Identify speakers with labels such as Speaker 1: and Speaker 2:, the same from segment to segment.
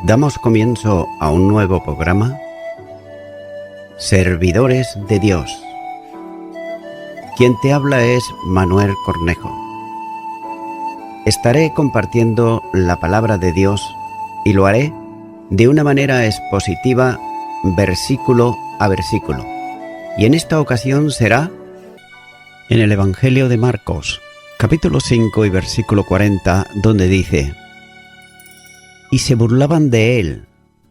Speaker 1: Damos comienzo a un nuevo programa, Servidores de Dios. Quien te habla es Manuel Cornejo. Estaré compartiendo la palabra de Dios y lo haré de una manera expositiva, versículo a versículo. Y en esta ocasión será en el Evangelio de Marcos, capítulo 5 y versículo 40, donde dice: Y se burlaban de él,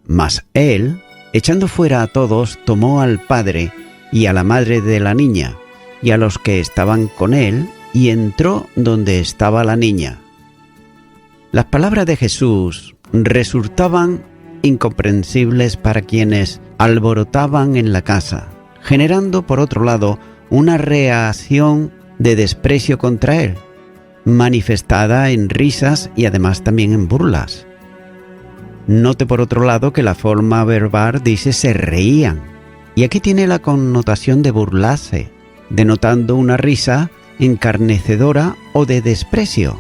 Speaker 1: mas él, echando fuera a todos, tomó al padre y a la madre de la niña, y a los que estaban con él, y entró donde estaba la niña. Las palabras de Jesús resultaban incomprensibles para quienes alborotaban en la casa, generando por otro lado una reacción de desprecio contra él, manifestada en risas y además también en burlas. Note por otro lado que la forma verbal dice se reían, y aquí tiene la connotación de burlarse, denotando una risa encarnecedora o de desprecio,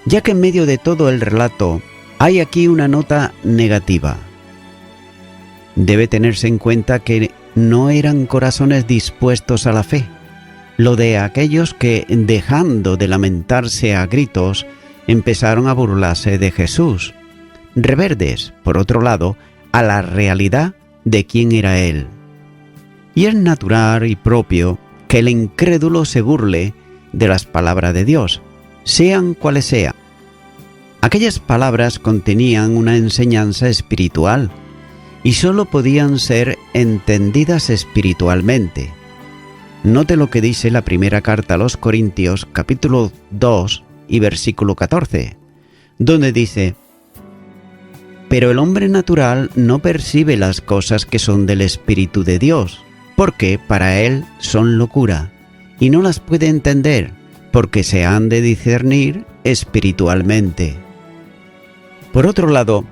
Speaker 1: ya que en medio de todo el relato hay aquí una nota negativa. Debe tenerse en cuenta que no eran corazones dispuestos a la fe, lo de aquellos que, dejando de lamentarse a gritos, empezaron a burlarse de Jesús, reverdes, por otro lado, a la realidad de quién era él. Y es natural y propio que el incrédulo se burle de las palabras de Dios, sean cuales sean. Aquellas palabras contenían una enseñanza espiritual y sólo podían ser entendidas espiritualmente. Note lo que dice la primera carta a los Corintios, capítulo 2 y versículo 14, donde dice: Pero el hombre natural no percibe las cosas que son del Espíritu de Dios, porque para él son locura, y no las puede entender, porque se han de discernir espiritualmente. Por otro lado,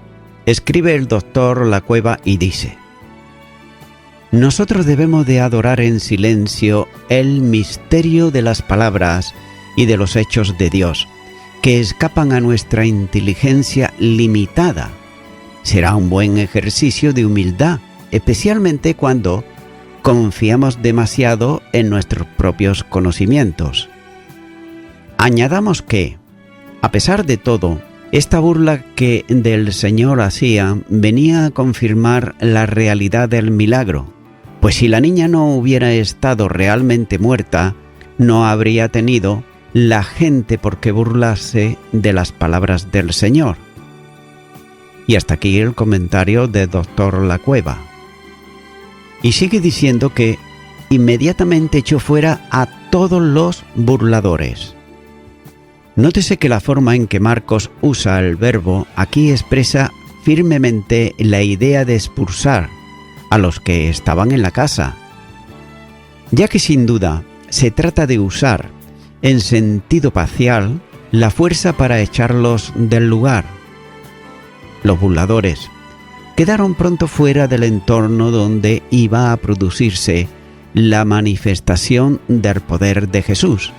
Speaker 1: escribe el doctor Lacueva y dice: Nosotros debemos de adorar en silencio el misterio de las palabras y de los hechos de Dios, que escapan a nuestra inteligencia limitada. Será un buen ejercicio de humildad, especialmente cuando confiamos demasiado en nuestros propios conocimientos. Añadamos que, a pesar de todo, esta burla que del Señor hacía venía a confirmar la realidad del milagro, pues si la niña no hubiera estado realmente muerta, no habría tenido la gente por qué burlarse de las palabras del Señor. Y hasta aquí el comentario de Dr. Lacueva. Y sigue diciendo que inmediatamente echó fuera a todos los burladores. Nótese que la forma en que Marcos usa el verbo aquí expresa firmemente la idea de expulsar a los que estaban en la casa, ya que sin duda se trata de usar en sentido parcial la fuerza para echarlos del lugar. Los burladores quedaron pronto fuera del entorno donde iba a producirse la manifestación del poder de Jesús.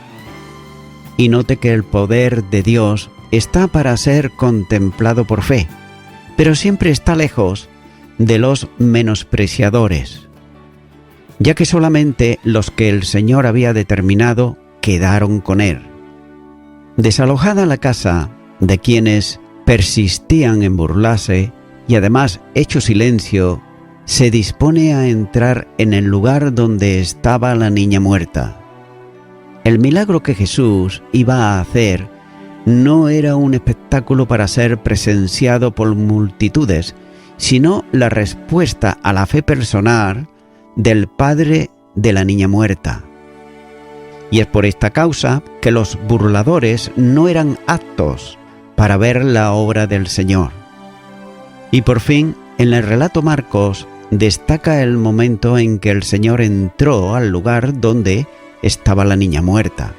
Speaker 1: Y note que el poder de Dios está para ser contemplado por fe, pero siempre está lejos de los menospreciadores, ya que solamente los que el Señor había determinado quedaron con él. Desalojada la casa de quienes persistían en burlarse y además hecho silencio, se dispone a entrar en el lugar donde estaba la niña muerta. El milagro que Jesús iba a hacer no era un espectáculo para ser presenciado por multitudes, sino la respuesta a la fe personal del padre de la niña muerta. Y es por esta causa que los burladores no eran aptos para ver la obra del Señor. Y por fin, en el relato Marcos destaca el momento en que el Señor entró al lugar donde estaba la niña muerta.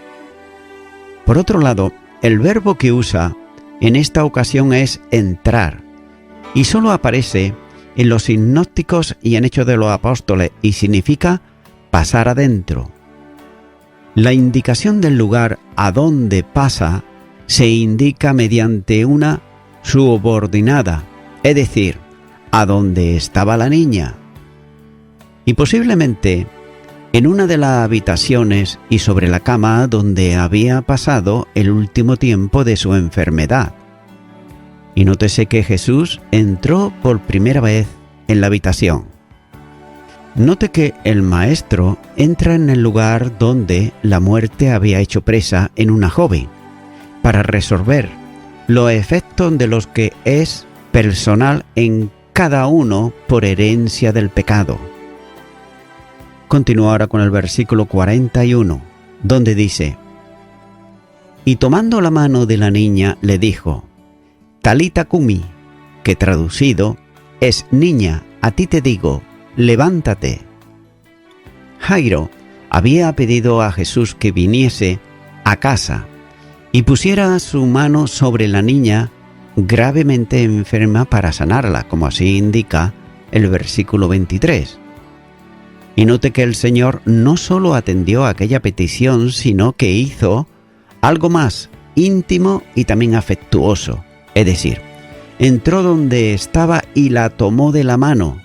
Speaker 1: Por otro lado, el verbo que usa en esta ocasión es entrar, y solo aparece en los sinópticos y en Hechos de los Apóstoles, y significa pasar adentro. La indicación del lugar a donde pasa se indica mediante una subordinada, es decir, a donde estaba la niña. Y posiblemente en una de las habitaciones y sobre la cama donde había pasado el último tiempo de su enfermedad. Y nótese que Jesús entró por primera vez en la habitación. Note que el maestro entra en el lugar donde la muerte había hecho presa en una joven, para resolver los efectos de los que es personal en cada uno por herencia del pecado. Continúa ahora con el versículo 41, donde dice: y tomando la mano de la niña le dijo: Talita cumi, que traducido es: niña, a ti te digo, levántate. Jairo había pedido a Jesús que viniese a casa y pusiera su mano sobre la niña gravemente enferma para sanarla, como así indica el versículo 23. Y note que el Señor no solo atendió a aquella petición, sino que hizo algo más íntimo y también afectuoso. Es decir, entró donde estaba y la tomó de la mano,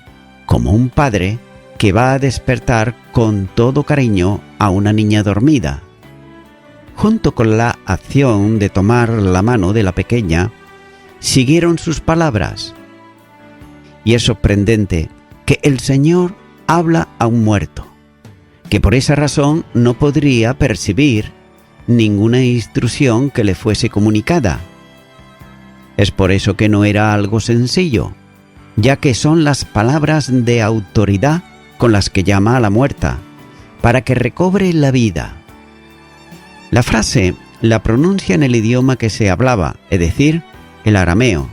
Speaker 1: como un padre que va a despertar con todo cariño a una niña dormida. Junto con la acción de tomar la mano de la pequeña, siguieron sus palabras. Y es sorprendente que el Señor habla a un muerto, que por esa razón no podría percibir ninguna instrucción que le fuese comunicada. Es por eso que no era algo sencillo, ya que son las palabras de autoridad con las que llama a la muerta, para que recobre la vida. La frase la pronuncia en el idioma que se hablaba, es decir, el arameo.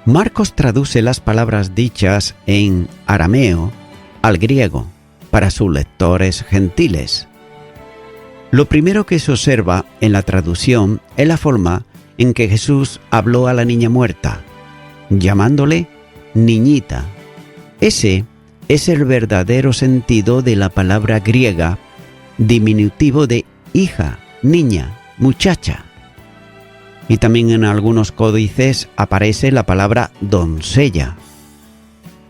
Speaker 1: Marcos traduce las palabras dichas en arameo al griego para sus lectores gentiles. Lo primero que se observa en la traducción es la forma en que Jesús habló a la niña muerta, llamándole niñita. Ese es el verdadero sentido de la palabra griega, diminutivo de hija, niña, muchacha. Y también en algunos códices aparece la palabra doncella.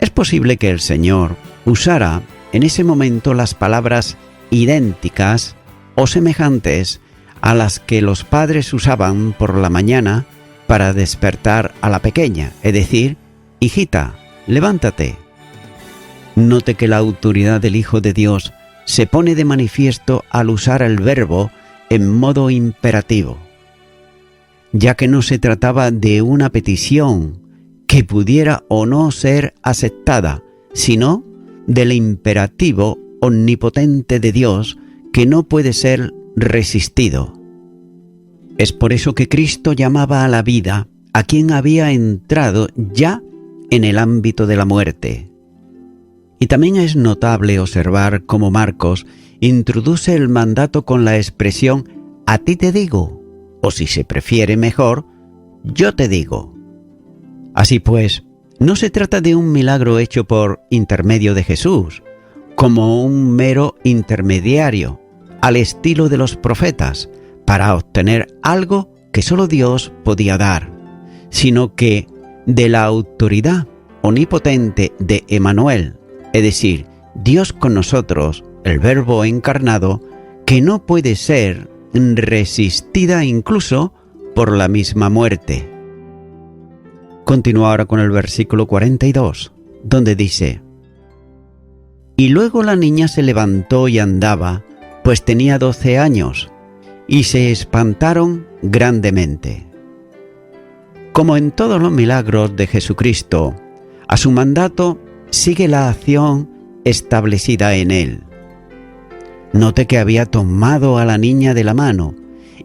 Speaker 1: Es posible que el Señor usara en ese momento las palabras idénticas o semejantes a las que los padres usaban por la mañana para despertar a la pequeña, es decir, hijita, levántate. Note que la autoridad del Hijo de Dios se pone de manifiesto al usar el verbo en modo imperativo, ya que no se trataba de una petición que pudiera o no ser aceptada, sino del imperativo omnipotente de Dios que no puede ser resistido. Es por eso que Cristo llamaba a la vida a quien había entrado ya en el ámbito de la muerte. Y también es notable observar cómo Marcos introduce el mandato con la expresión «a ti te digo», o si se prefiere mejor, «yo te digo». Así pues, no se trata de un milagro hecho por intermedio de Jesús, como un mero intermediario, al estilo de los profetas, para obtener algo que solo Dios podía dar, sino que de la autoridad omnipotente de Emmanuel, es decir, Dios con nosotros, el Verbo encarnado, que no puede ser resistida incluso por la misma muerte. Continúa ahora con el versículo 42, donde dice: Y luego la niña se levantó y andaba, pues tenía 12 años, y se espantaron grandemente. Como en todos los milagros de Jesucristo, a su mandato sigue la acción establecida en él. Note que había tomado a la niña de la mano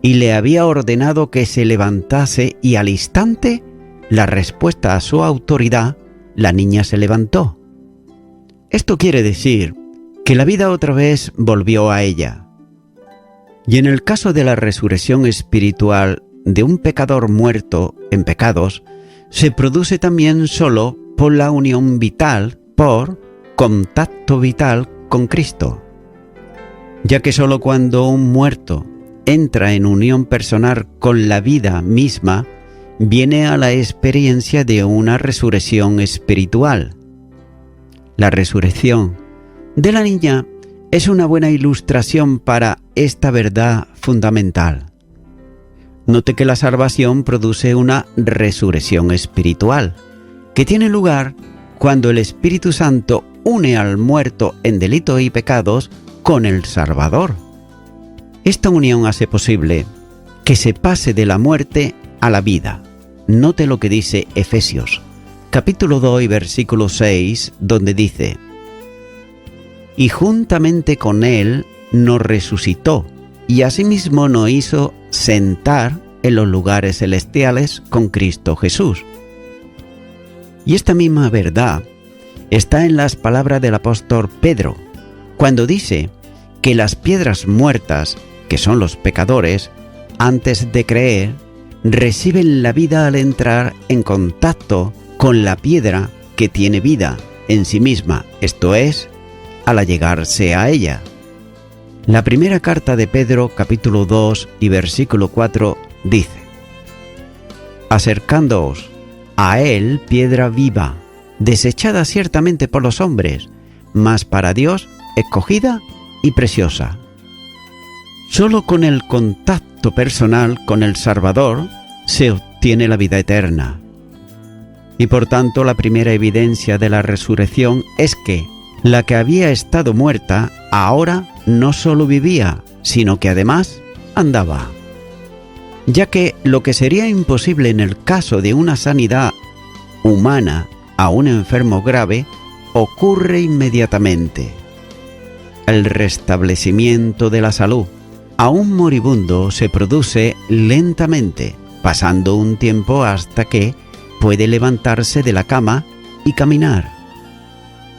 Speaker 1: y le había ordenado que se levantase, y al instante, la respuesta a su autoridad, la niña se levantó. Esto quiere decir que la vida otra vez volvió a ella. Y en el caso de la resurrección espiritual de un pecador muerto en pecados, se produce también solo por la unión vital, por contacto vital con Cristo. Ya que solo cuando un muerto entra en unión personal con la vida misma, viene a la experiencia de una resurrección espiritual. La resurrección de la niña es una buena ilustración para esta verdad fundamental. Note que la salvación produce una resurrección espiritual, que tiene lugar cuando el Espíritu Santo une al muerto en delitos y pecados con el Salvador. Esta unión hace posible que se pase de la muerte a la vida. Note lo que dice Efesios, capítulo 2 y versículo 6, donde dice: y juntamente con Él nos resucitó, y asimismo nos hizo sentar en los lugares celestiales con Cristo Jesús. Y esta misma verdad está en las palabras del apóstol Pedro, cuando dice que las piedras muertas, que son los pecadores, antes de creer, reciben la vida al entrar en contacto con la piedra que tiene vida en sí misma, esto es, al allegarse a ella. La primera carta de Pedro, capítulo 2 y versículo 4, dice: acercándoos a él, piedra viva, desechada ciertamente por los hombres, mas para Dios escogida y preciosa. Solo con el contacto personal con el Salvador se obtiene la vida eterna. Y por tanto la primera evidencia de la resurrección es que la que había estado muerta ahora no solo vivía, sino que además andaba. Ya que lo que sería imposible en el caso de una sanidad humana a un enfermo grave ocurre inmediatamente. El restablecimiento de la salud a un moribundo se produce lentamente, pasando un tiempo hasta que puede levantarse de la cama y caminar.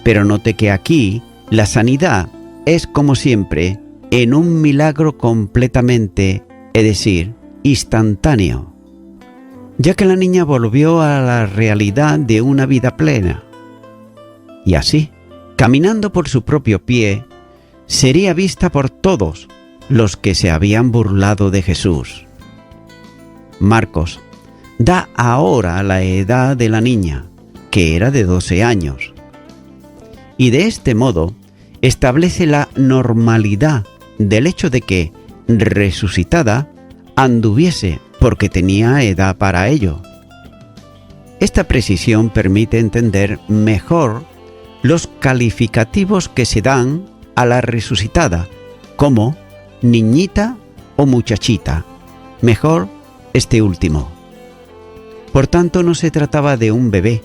Speaker 1: Pero note que aquí la sanidad es, como siempre, en un milagro completamente, es decir, instantáneo, ya que la niña volvió a la realidad de una vida plena. Y así, caminando por su propio pie, sería vista por todos los que se habían burlado de Jesús. Marcos da ahora la edad de la niña, que era de 12 años. Y de este modo establece la normalidad del hecho de que, resucitada, anduviese porque tenía edad para ello. Esta precisión permite entender mejor los calificativos que se dan a la resucitada, como niñita o muchachita, mejor este último. Por tanto, no se trataba de un bebé,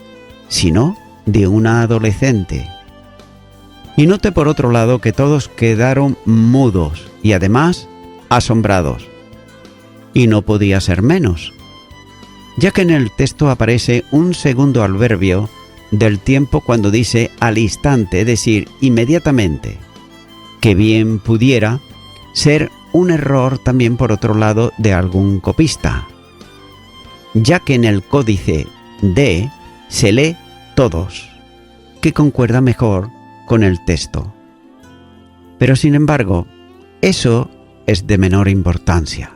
Speaker 1: sino de una adolescente. Y note por otro lado que todos quedaron mudos y además asombrados. Y no podía ser menos, ya que en el texto aparece un segundo adverbio del tiempo cuando dice al instante, es decir, inmediatamente, que bien pudiera ser un error también por otro lado de algún copista, ya que en el códice D se lee todos, que concuerda mejor con el texto. Pero sin embargo, eso es de menor importancia.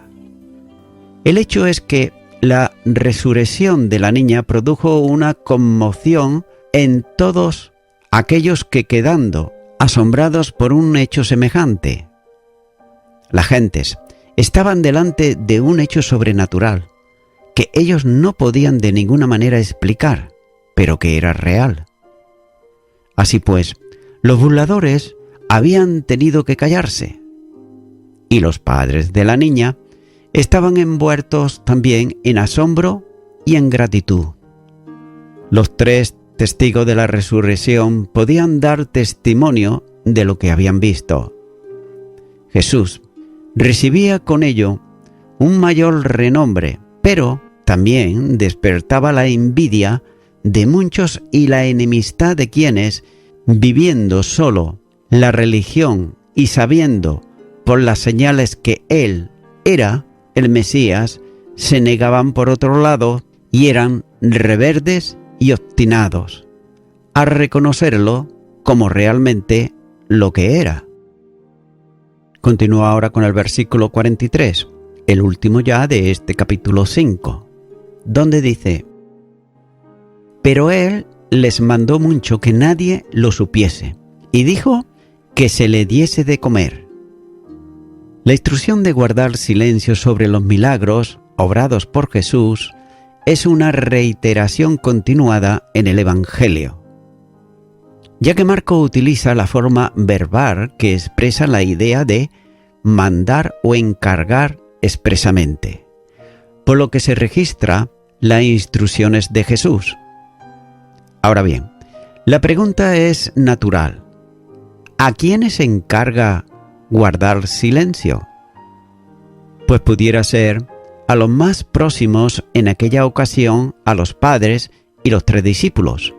Speaker 1: El hecho es que la resurrección de la niña produjo una conmoción en todos aquellos que, quedando asombrados por un hecho semejante, las gentes estaban delante de un hecho sobrenatural que ellos no podían de ninguna manera explicar, pero que era real. Así pues, los burladores habían tenido que callarse, y los padres de la niña estaban envueltos también en asombro y en gratitud. Los tres testigos de la resurrección podían dar testimonio de lo que habían visto. Jesús recibía con ello un mayor renombre, pero también despertaba la envidia de muchos y la enemistad de quienes, viviendo solo la religión y sabiendo por las señales que Él era el Mesías, se negaban por otro lado y eran rebeldes y obstinados a reconocerlo como realmente lo que era. Continúa ahora con el versículo 43, el último ya de este capítulo 5. donde dice: «Pero él les mandó mucho que nadie lo supiese, y dijo que se le diese de comer». La instrucción de guardar silencio sobre los milagros obrados por Jesús es una reiteración continuada en el Evangelio, ya que Marco utiliza la forma verbal que expresa la idea de mandar o encargar expresamente, por lo que se registra las instrucciones de Jesús. Ahora bien, la pregunta es natural: ¿a quiénes se encarga guardar silencio? Pues pudiera ser a los más próximos en aquella ocasión, a los padres y los 3 discípulos.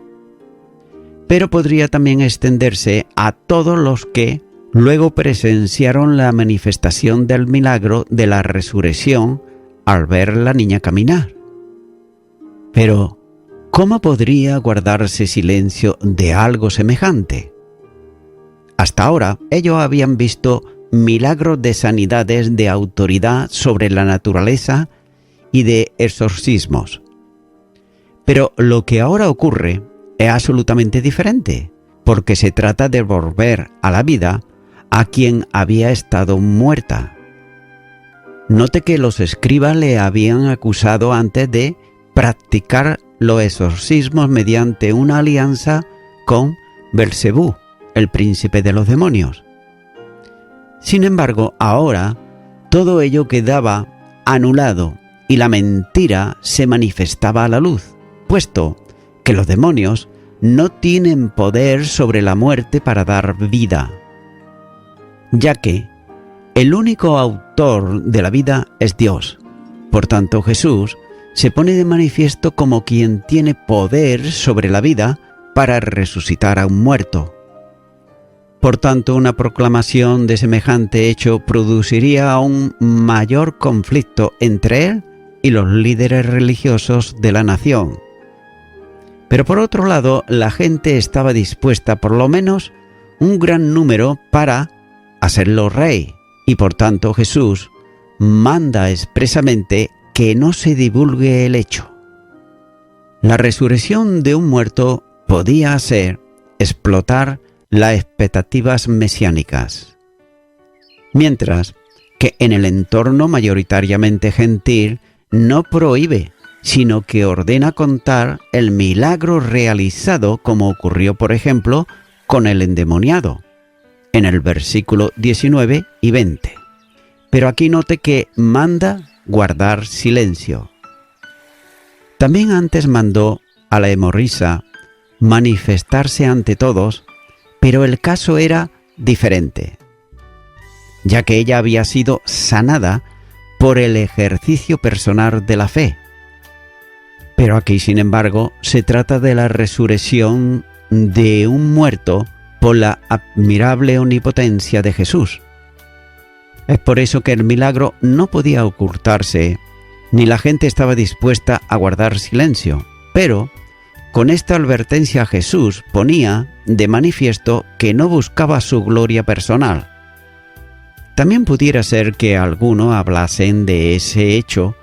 Speaker 1: Pero podría también extenderse a todos los que luego presenciaron la manifestación del milagro de la resurrección al ver a la niña caminar. Pero, ¿cómo podría guardarse silencio de algo semejante? Hasta ahora, ellos habían visto milagros de sanidades de autoridad sobre la naturaleza y de exorcismos. Pero lo que ahora ocurre es absolutamente diferente, porque se trata de volver a la vida a quien había estado muerta. Note que los escribas le habían acusado antes de practicar los exorcismos mediante una alianza con Belcebú, el príncipe de los demonios. Sin embargo, ahora todo ello quedaba anulado y la mentira se manifestaba a la luz, puesto que los demonios no tienen poder sobre la muerte para dar vida, ya que el único autor de la vida es Dios. Por tanto, Jesús se pone de manifiesto como quien tiene poder sobre la vida para resucitar a un muerto. Por tanto, una proclamación de semejante hecho produciría un mayor conflicto entre él y los líderes religiosos de la nación. Pero por otro lado, la gente estaba dispuesta, por lo menos un gran número, para hacerlo rey, y por tanto Jesús manda expresamente que no se divulgue el hecho. La resurrección de un muerto podía hacer explotar las expectativas mesiánicas, mientras que en el entorno mayoritariamente gentil no prohíbe, sino que ordena contar el milagro realizado, como ocurrió, por ejemplo, con el endemoniado, en el versículo 19 y 20. Pero aquí note que manda guardar silencio. También antes mandó a la hemorrisa manifestarse ante todos, pero el caso era diferente, ya que ella había sido sanada por el ejercicio personal de la fe. Pero aquí, sin embargo, se trata de la resurrección de un muerto por la admirable omnipotencia de Jesús. Es por eso que el milagro no podía ocultarse, ni la gente estaba dispuesta a guardar silencio. Pero con esta advertencia Jesús ponía de manifiesto que no buscaba su gloria personal. También pudiera ser que algunos hablasen de ese hecho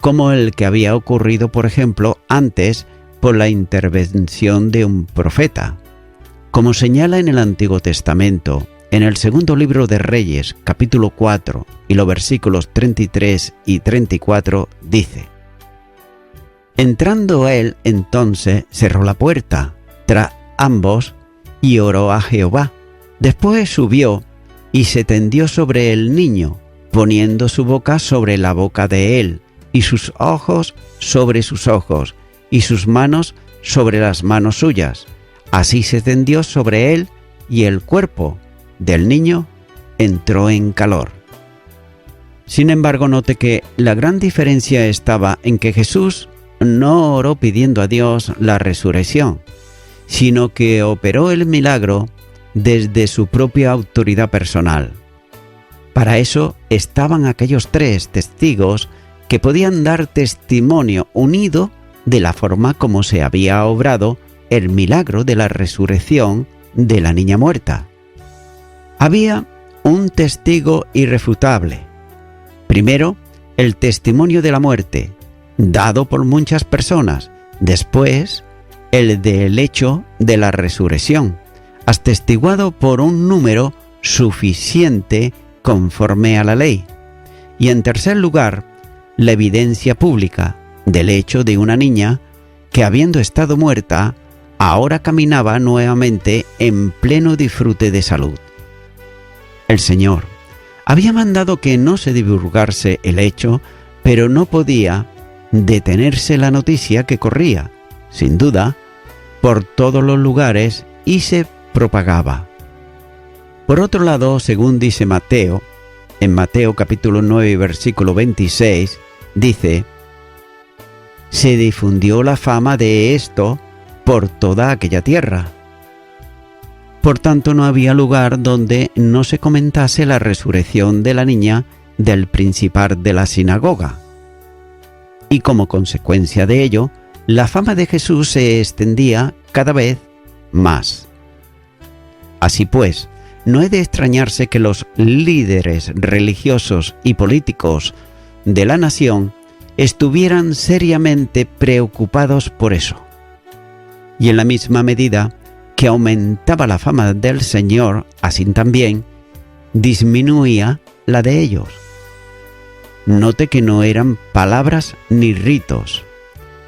Speaker 1: como el que había ocurrido, por ejemplo, antes por la intervención de un profeta. Como señala en el Antiguo Testamento, en el segundo libro de Reyes, capítulo 4, y los versículos 33 y 34, dice: Entrando él, entonces cerró la puerta tras ambos y oró a Jehová. Después subió y se tendió sobre el niño, poniendo su boca sobre la boca de él, y sus ojos sobre sus ojos, y sus manos sobre las manos suyas. Así se tendió sobre él, y el cuerpo del niño entró en calor. Sin embargo, note que la gran diferencia estaba en que Jesús no oró pidiendo a Dios la resurrección, sino que operó el milagro desde su propia autoridad personal. Para eso estaban aquellos 3 testigos que podían dar testimonio unido de la forma como se había obrado el milagro de la resurrección de la niña muerta. Había un testigo irrefutable. Primero, el testimonio de la muerte, dado por muchas personas. Después, el del hecho de la resurrección, atestiguado por un número suficiente conforme a la ley. Y en tercer lugar, la evidencia pública del hecho de una niña que, habiendo estado muerta, ahora caminaba nuevamente en pleno disfrute de salud. El Señor había mandado que no se divulgase el hecho, pero no podía detenerse la noticia que corría, sin duda, por todos los lugares y se propagaba. Por otro lado, según dice Mateo, en Mateo capítulo 9, versículo 26, dice: se difundió la fama de esto por toda aquella tierra. Por tanto, no había lugar donde no se comentase la resurrección de la niña del principal de la sinagoga. Y como consecuencia de ello, la fama de Jesús se extendía cada vez más. Así pues, no he de extrañarse que los líderes religiosos y políticos de la nación estuvieran seriamente preocupados por eso. Y en la misma medida que aumentaba la fama del Señor, así también disminuía la de ellos. Note que no eran palabras ni ritos,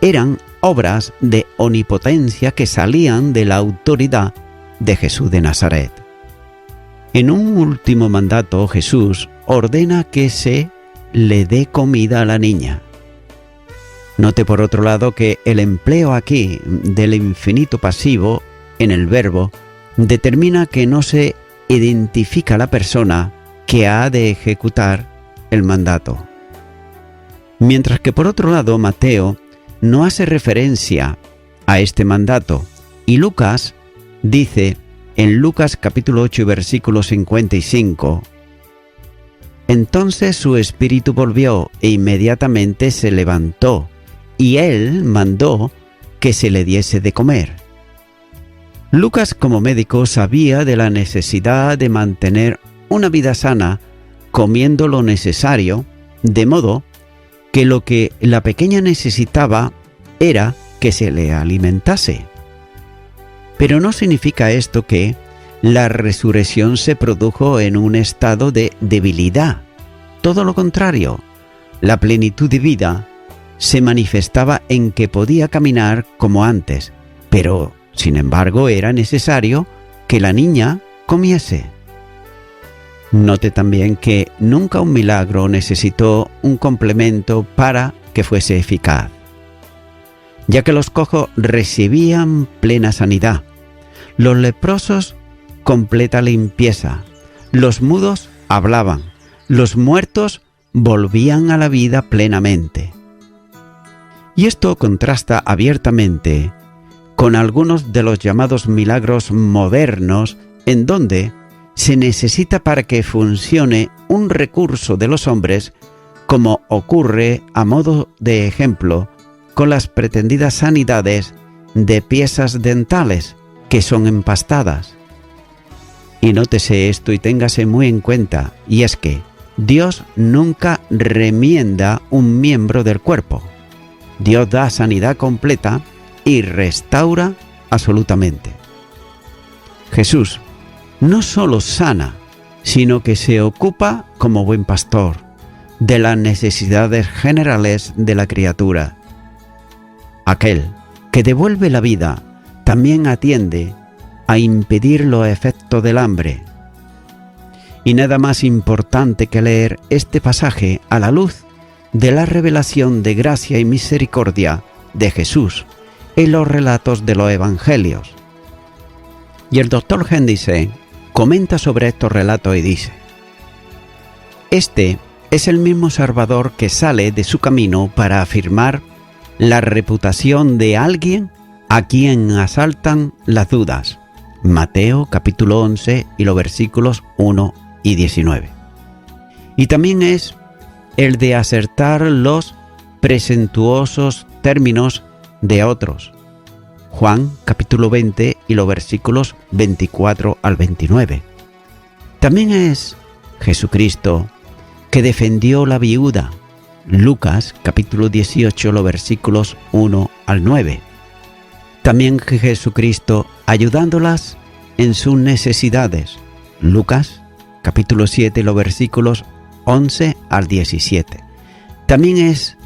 Speaker 1: eran obras de omnipotencia que salían de la autoridad de Jesús de Nazaret. En un último mandato, Jesús ordena que se le dé comida a la niña. Note por otro lado que el empleo aquí del infinito pasivo en el verbo determina que no se identifica la persona que ha de ejecutar el mandato. Mientras que por otro lado Mateo no hace referencia a este mandato y Lucas dice en Lucas capítulo 8 versículo 55: entonces su espíritu volvió e inmediatamente se levantó y él mandó que se le diese de comer. Lucas, como médico, sabía de la necesidad de mantener una vida sana comiendo lo necesario, de modo que lo que la pequeña necesitaba era que se le alimentase. Pero no significa esto que la resurrección se produjo en un estado de debilidad. Todo lo contrario, la plenitud de vida se manifestaba en que podía caminar como antes, pero sin embargo era necesario que la niña comiese. Note también que nunca un milagro necesitó un complemento para que fuese eficaz, ya que los cojos recibían plena sanidad, los leprosos completa limpieza, los mudos hablaban, los muertos volvían a la vida plenamente. Y esto contrasta abiertamente con algunos de los llamados milagros modernos, en donde se necesita para que funcione un recurso de los hombres, como ocurre a modo de ejemplo con las pretendidas sanidades de piezas dentales que son empastadas. Y nótese esto y téngase muy en cuenta, y es que Dios nunca remienda un miembro del cuerpo. Dios da sanidad completa y restaura absolutamente. Jesús no solo sana, sino que se ocupa como buen pastor de las necesidades generales de la criatura. Aquel que devuelve la vida también atiende a impedir los efectos del hambre. Y nada más importante que leer este pasaje a la luz de la revelación de gracia y misericordia de Jesús en los relatos de los evangelios. Y el Dr. Henderson comenta sobre estos relatos y dice: este es el mismo Salvador que sale de su camino para afirmar la reputación de alguien a quien asaltan las dudas. Mateo capítulo 11 y los versículos 1 y 19. Y también es el de acertar los presuntuosos términos de otros. Juan capítulo 20 y los versículos 24 al 29. También es Jesucristo que defendió la viuda, Lucas capítulo 18, los versículos 1 al 9. También Jesucristo ayudándolas en sus necesidades. Lucas capítulo 7, los versículos 11 al 17. También es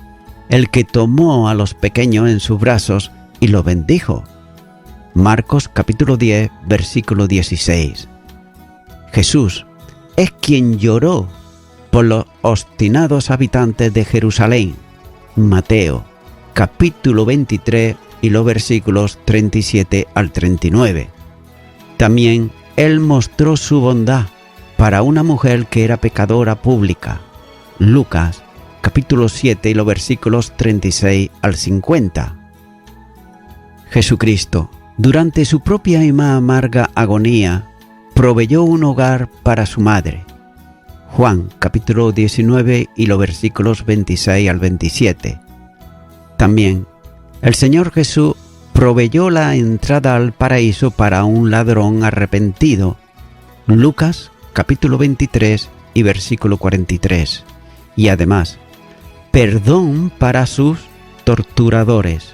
Speaker 1: el que tomó a los pequeños en sus brazos y los bendijo. Marcos capítulo 10, versículo 16. Jesús es quien lloró por los obstinados habitantes de Jerusalén. Mateo capítulo 23 y los versículos 37 al 39. También Él mostró su bondad para una mujer que era pecadora pública. Lucas capítulo 7 y los versículos 36 al 50. Jesucristo, durante su propia y más amarga agonía, proveyó un hogar para su madre. Juan capítulo 19 y los versículos 26 al 27. También el Señor Jesús proveyó la entrada al paraíso para un ladrón arrepentido. Lucas capítulo 23 y versículo 43. Y además, perdón para sus torturadores.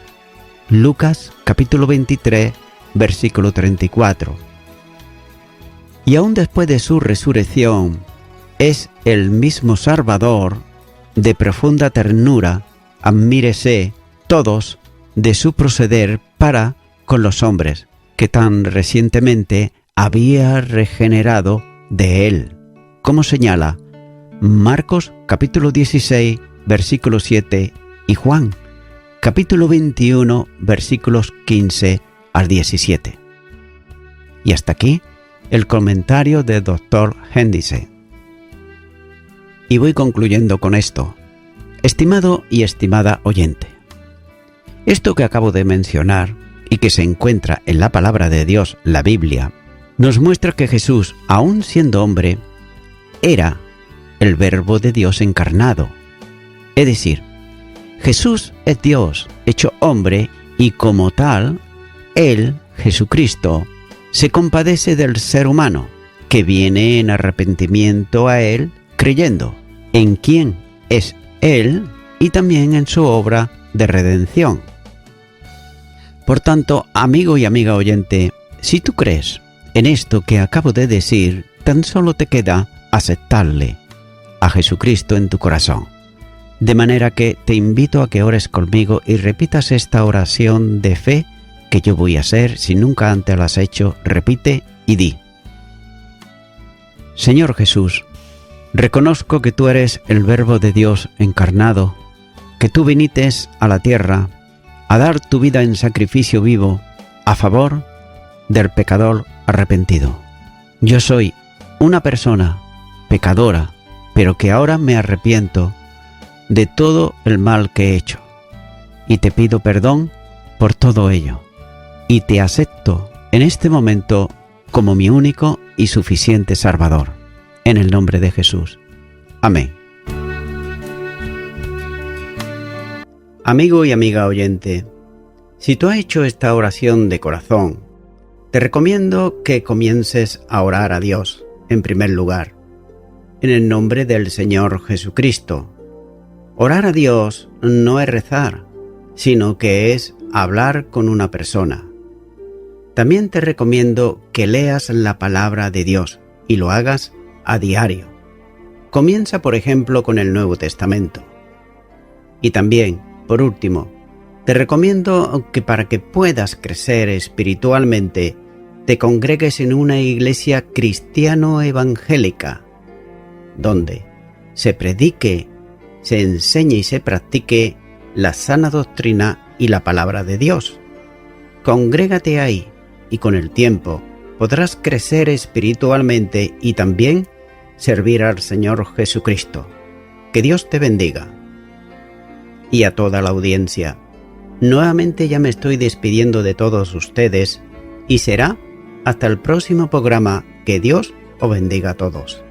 Speaker 1: Lucas capítulo 23, versículo 34. Y aún después de su resurrección, es el mismo Salvador de profunda ternura, admírese todos de su proceder para con los hombres, que tan recientemente había regenerado de él, como señala Marcos capítulo 16, versículo 7 y Juan capítulo 21, versículos 15 al 17. Y hasta aquí el comentario del Dr. Hendice. Y voy concluyendo con esto. Estimado y estimada oyente, esto que acabo de mencionar y que se encuentra en la palabra de Dios, la Biblia, nos muestra que Jesús, aun siendo hombre, era el Verbo de Dios encarnado. Es decir, Jesús es Dios hecho hombre y como tal, Él, Jesucristo, se compadece del ser humano que viene en arrepentimiento a Él creyendo en quién es Él y también en su obra de redención. Por tanto, amigo y amiga oyente, si tú crees en esto que acabo de decir, tan solo te queda aceptarle a Jesucristo en tu corazón. De manera que te invito a que ores conmigo y repitas esta oración de fe que yo voy a hacer. Si nunca antes la has hecho, repite y di: Señor Jesús, reconozco que tú eres el Verbo de Dios encarnado, que tú viniste a la tierra a dar tu vida en sacrificio vivo a favor del pecador arrepentido. Yo soy una persona pecadora, pero que ahora me arrepiento de todo el mal que he hecho, y te pido perdón por todo ello, y te acepto en este momento como mi único y suficiente Salvador, en el nombre de Jesús. Amén. Amigo y amiga oyente, si tú has hecho esta oración de corazón, te recomiendo que comiences a orar a Dios, en primer lugar, en el nombre del Señor Jesucristo. Orar a Dios no es rezar, sino que es hablar con una persona. También te recomiendo que leas la palabra de Dios y lo hagas a diario. Comienza, por ejemplo, con el Nuevo Testamento. Y también, por último, te recomiendo que para que puedas crecer espiritualmente, te congregues en una iglesia cristiano-evangélica, donde se predique, se enseñe y se practique la sana doctrina y la palabra de Dios. Congrégate ahí y con el tiempo podrás crecer espiritualmente y también servir al Señor Jesucristo. Que Dios te bendiga. Y a toda la audiencia, nuevamente ya me estoy despidiendo de todos ustedes y será hasta el próximo programa. Que Dios os bendiga a todos.